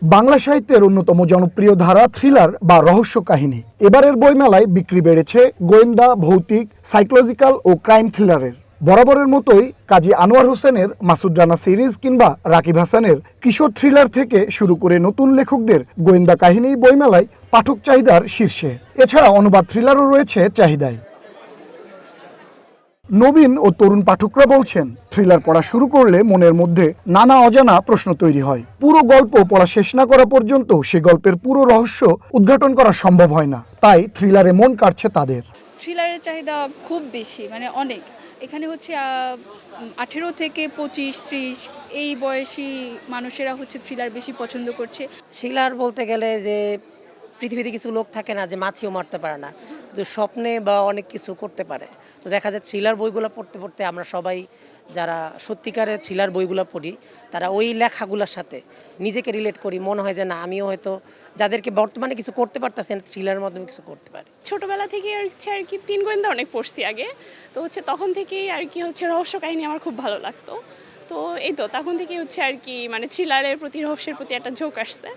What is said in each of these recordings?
বাংলা সাহিত্যের অন্যতম জনপ্রিয় ধারা থ্রিলার বা রহস্য কাহিনী। এবারের বইমেলায় বিক্রি বেড়েছে গোয়েন্দা, ভৌতিক, সাইকোলজিক্যাল ও ক্রাইম থ্রিলারের। বরাবরের মতোই কাজী আনোয়ার হোসেনের মাসুদ রানা সিরিজ কিংবা রাকিব হাসানের কিশোর থ্রিলার থেকে শুরু করে নতুন লেখকদের গোয়েন্দা কাহিনী বইমেলায় পাঠক চাহিদার শীর্ষে। এছাড়া অনুবাদ থ্রিলারও রয়েছে চাহিদায়। নবীন ও তরুণ পাঠকরা বলছেন, থ্রিলার পড়া শুরু করলে মনের মধ্যে নানা অজানা প্রশ্ন তৈরি হয়। পুরো গল্প পড়া শেষ না করা পর্যন্ত সে গল্পের পুরো রহস্য উদ্ঘাটন করা সম্ভব হয় না। তাই থ্রিলারে মন কাটছে তাদের। থ্রিলারের চাহিদা খুব বেশি, মানে অনেক। এখানে হচ্ছে 18 থেকে 25-30 এই বয়সী মানুষেরা হচ্ছে থ্রিলার বেশি পছন্দ করছে। থ্রিলার বলতে গেলে যে পৃথিবীতে কিছু লোক থাকে না যে মাছিও মারতে পারে না, কিন্তু স্বপ্নে বা অনেক কিছু করতে পারে। তো দেখা যায় থ্রিলার বইগুলো পড়তে পড়তে আমরা সবাই যারা সত্যিকারের থ্রিলার বইগুলো পড়ি তারা ওই লেখাগুলোর সাথে নিজেকে রিলেট করি। মনে হয় যে না, আমিও হয়তো যাদেরকে বর্তমানে কিছু করতে পারতেছেন থ্রিলারের মাধ্যমে কিছু করতে পারি। ছোটবেলা থেকে আর কি 3 গোয়েন্দা অনেক পড়ছি আগে, তো হচ্ছে তখন থেকেই আর কি হচ্ছে রহস্য কাহিনী আমার খুব ভালো লাগতো। তো এই তো তখন থেকে হচ্ছে আর কি মানে থ্রিলারের প্রতি, রহস্যের প্রতি একটা ঝোঁক আসছে।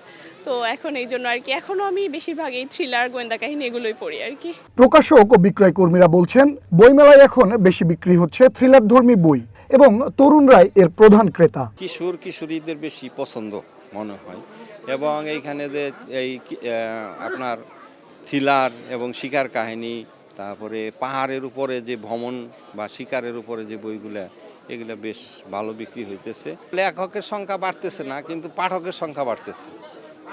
তো এখন এই জন্য আর কি এখনো আমি বেশিরভাগ এই থ্রিলার, গোয়েন্দা কাহিনী এগুলোই পড়ি আর কি। প্রকাশক ও বিক্রয় কর্মীরা বলছেন, বইমেলায় এখন বেশি বিক্রি হচ্ছে থ্রিলার ধর্মী বই এবং তরুণরাই এর প্রধান ক্রেতা। কিশোর কিশোরীদের বেশি পছন্দ মনে হয়, এবং এইখানে যে এই আপনার থ্রিলার এবং শিকার কাহিনী, তারপরে পাহাড়ের উপরে যে ভ্রমণ বা শিকারের উপরে যে বইগুলা, এগুলো বেশ ভালো বিক্রি হইতেছে। লেখকের সংখ্যা বাড়তেছে না, কিন্তু পাঠকের সংখ্যা বাড়তেছে।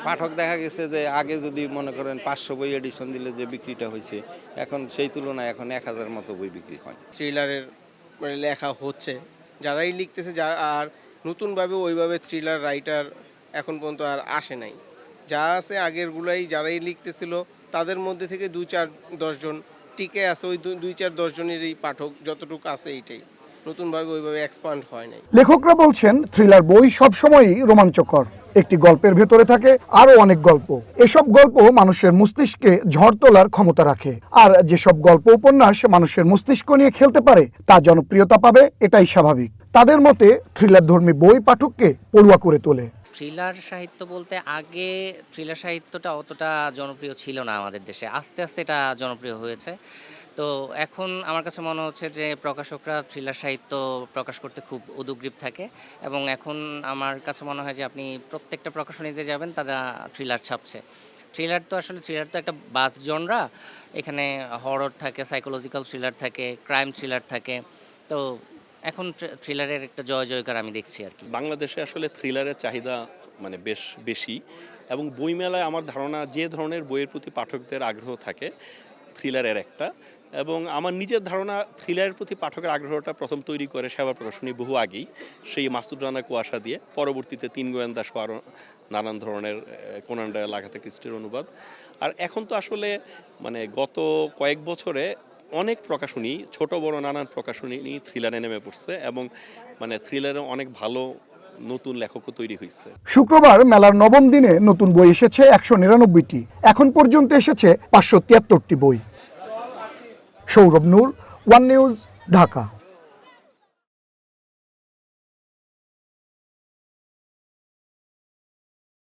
পাঠক দেখা গেছে যে আগে যদি মনে করেন 500 বই এডিশন দিলে যে বিক্রিটা হয়েছে, এখন সেই তুলনায় এখন 1000 মতো বই বিক্রি হয়। থ্রিলারের মানে লেখা হচ্ছে, যারাই লিখতেছে, যারা আর নতুনভাবে ওইভাবে থ্রিলার রাইটার এখন পর্যন্ত আর আসে নাই। যা আছে আগেরগুলাই যারাই লিখতেছিল তাদের মধ্যে থেকে 2-4-10 জন টিকে আছে। ওই 2-4-10 জনেরই পাঠক যতটুকু আছে, এইটাই নতুনভাবে ওইভাবে এক্সপান্ড হয় নাই। লেখকরা বলছেন, থ্রিলার বই সবসময়ই রোমাঞ্চকর। একটি গল্পের ভেতরে থাকে আরো অনেক গল্প। এসব গল্প মানুষের মস্তিষ্কে ঝড় তোলার ক্ষমতা রাখে। আর যেসব গল্প উপন্যাস মানুষের মস্তিষ্ক নিয়ে খেলতে পারে তা জনপ্রিয়তা পাবে, এটাই স্বাভাবিক। তাদের মতে থ্রিলার ধর্মী বই পাঠককে পড়ুয়া করে তোলে। থ্রিলার সাহিত্য বলতে আগে থ্রিলার সাহিত্যটা অতটা জনপ্রিয় ছিল না আমাদের দেশে, আস্তে আস্তে এটা জনপ্রিয় হয়েছে। তো এখন আমার কাছে মনে হচ্ছে যে প্রকাশকরা থ্রিলার সাহিত্য প্রকাশ করতে খুব উদগ্রীব থাকে, এবং এখন আমার কাছে মনে হয় যে আপনি প্রত্যেকটা প্রকাশনীতে যাবেন তারা থ্রিলার ছাপছে। থ্রিলার তো একটা বাস জনরা, এখানে হরর থাকে, সাইকোলজিক্যাল থ্রিলার থাকে, ক্রাইম থ্রিলার থাকে। তো এখন থ্রিলারের একটা জয় জয়কার আমি দেখছি আর কি। বাংলাদেশে আসলে থ্রিলারের চাহিদা মানে বেশ বেশি, এবং বইমেলায় আমার ধারণা যে ধরনের বইয়ের প্রতি পাঠকদের আগ্রহ থাকে, থ্রিলারের একটা। এবং আমার নিজের ধারণা থ্রিলারের প্রতি পাঠকের আগ্রহটা প্রথম তৈরি করে সেবা প্রকাশনী বহু আগেই, সেই মাসুদ রানা কুয়াশা দিয়ে। পরবর্তীতে 3 গোয়েন্দা সহ আরও নানান ধরনের কোনান ডয়েল, আগাথা ক্রিস্টির অনুবাদ। আর এখন তো আসলে মানে গত কয়েক বছরে অনেক প্রকাশনী, ছোট বড় নানান প্রকাশনী থ্রিলারে নেমে পড়ছে, এবং মানে থ্রিলারে অনেক ভালো নতুন লেখকও তৈরি হয়েছে। শুক্রবার মেলার 9ম দিনে নতুন বই এসেছে 199টি। এখন পর্যন্ত এসেছে 573টি বই। সৌরভ নূর, ওয়ান নিউজ, ঢাকা।